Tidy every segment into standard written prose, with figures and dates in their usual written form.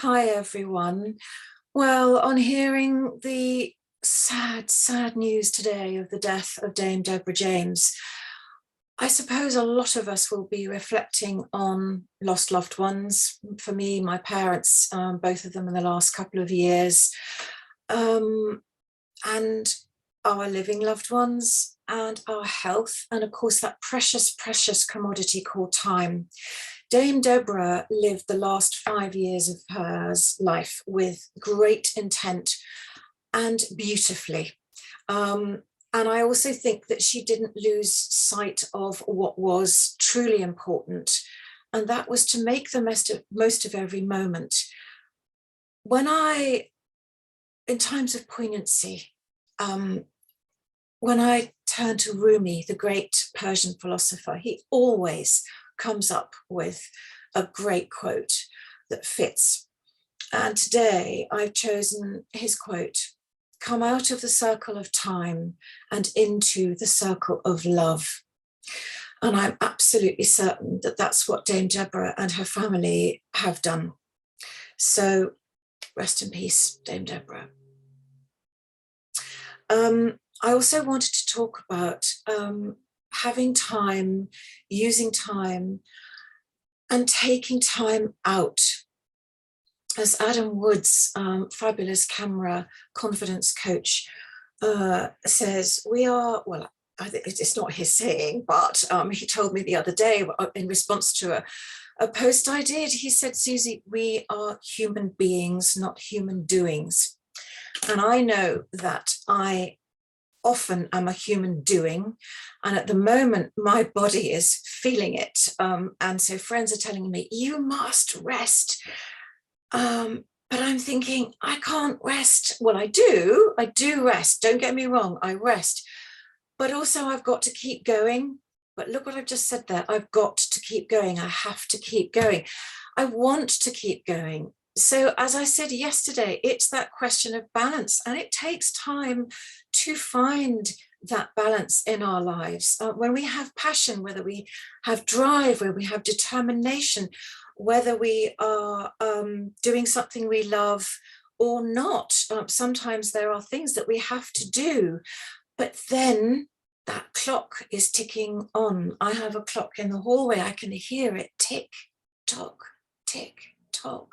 Hi, everyone. Well, on hearing the sad news today of the death of Dame Deborah James, I suppose a lot of us will be reflecting on lost loved ones. For me, my parents, both of them in the last couple of years, um, and our living loved ones and our health, and of course, that precious commodity called time. Dame Deborah lived the last 5 years of her life with great intent and beautifully. And I also think that she didn't lose sight of what was truly important, and that was to make the most of every moment. In times of poignancy, when I turn to Rumi, the great Persian philosopher, he always comes up with a great quote that fits. And today I've chosen his quote: "Come out of the circle of time and into the circle of love." And I'm absolutely certain that that's what Dame Deborah and her family have done. So rest in peace, Dame Deborah. I also wanted to talk about having time, using time, and taking time out. As Adam Woods, fabulous camera confidence coach, says, I think it's not his saying, but he told me the other day in response to a post I did, he said, "Susie, we are human beings, not human doings." And I know that I often am a human doing, and at the moment my body is feeling it, and so friends are telling me, "You must rest." But I'm thinking, I can't rest. Well, I do rest, don't get me wrong, I rest, but also I've got to keep going. But look what I've just said there, I've got to keep going, I have to keep going, I want to keep going. So as I said yesterday, it's that question of balance, and it takes time to find that balance in our lives. When we have passion, whether we have drive, where we have determination, whether we are doing something we love or not, sometimes there are things that we have to do, but then that clock is ticking on. I have a clock in the hallway, I can hear it tick tock, tick tock.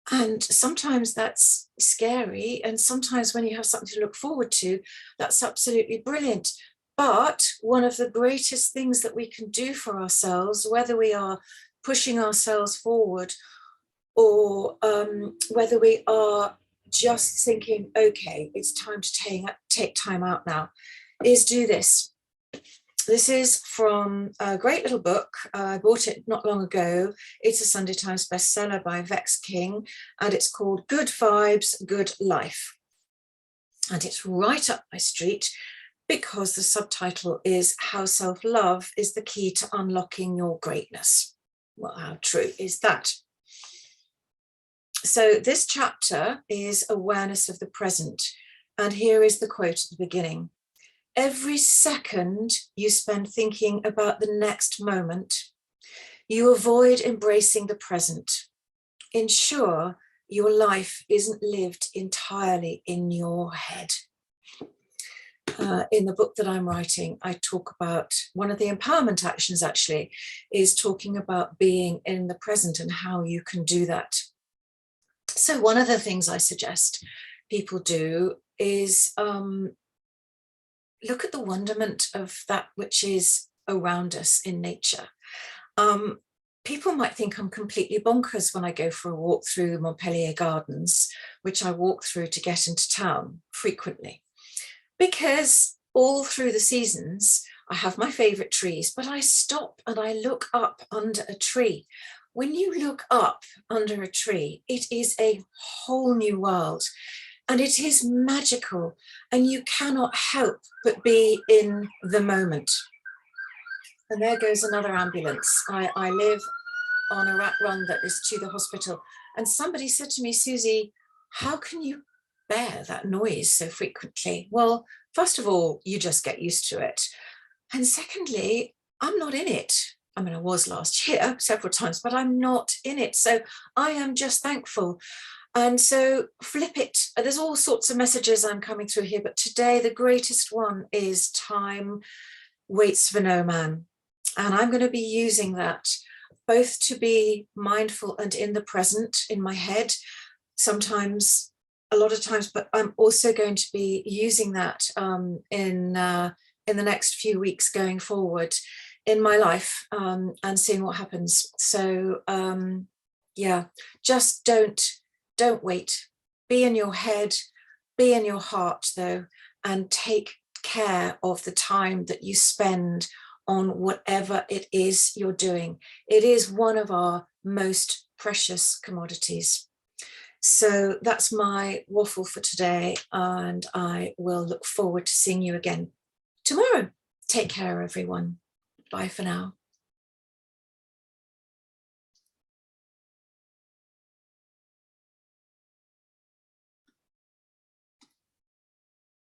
And sometimes that's scary, and sometimes when you have something to look forward to, that's absolutely brilliant. But one of the greatest things that we can do for ourselves, whether we are pushing ourselves forward or whether we are just thinking, okay, it's time to take time out now, is do this. This is from a great little book. I bought it not long ago. It's a Sunday Times bestseller by Vex King, and it's called Good Vibes, Good Life. And it's right up my street because the subtitle is How Self-Love is the Key to Unlocking Your Greatness. Well, how true is that? So this chapter is awareness of the present. And here is the quote at the beginning: "Every second you spend thinking about the next moment, you avoid embracing the present. Ensure your life isn't lived entirely in your head." In the book that I'm writing, I talk about one of the empowerment actions, actually, is talking about being in the present and how you can do that. So one of the things I suggest people do is look at the wonderment of that which is around us in nature. People might think I'm completely bonkers when I go for a walk through Montpellier Gardens, which I walk through to get into town frequently, because all through the seasons, I have my favorite trees, but I stop and I look up under a tree. When you look up under a tree, it is a whole new world. And it is magical, and you cannot help but be in the moment. And there goes another ambulance. I live on a rat run that is to the hospital. And somebody said to me, "Susie, how can you bear that noise so frequently?" Well, first of all, you just get used to it. And secondly, I'm not in it. I mean, I was last year several times, but I'm not in it. So I am just thankful. And so flip it. There's all sorts of messages I'm coming through here, but today the greatest one is time waits for no man. And I'm going to be using that both to be mindful and in the present in my head, sometimes, a lot of times, but I'm also going to be using that in the next few weeks going forward in my life, and seeing what happens. So yeah, just don't wait. Be in your head, be in your heart though, and take care of the time that you spend on whatever it is you're doing. It is one of our most precious commodities. So that's my waffle for today, and I will look forward to seeing you again tomorrow. Take care, everyone. Bye for now.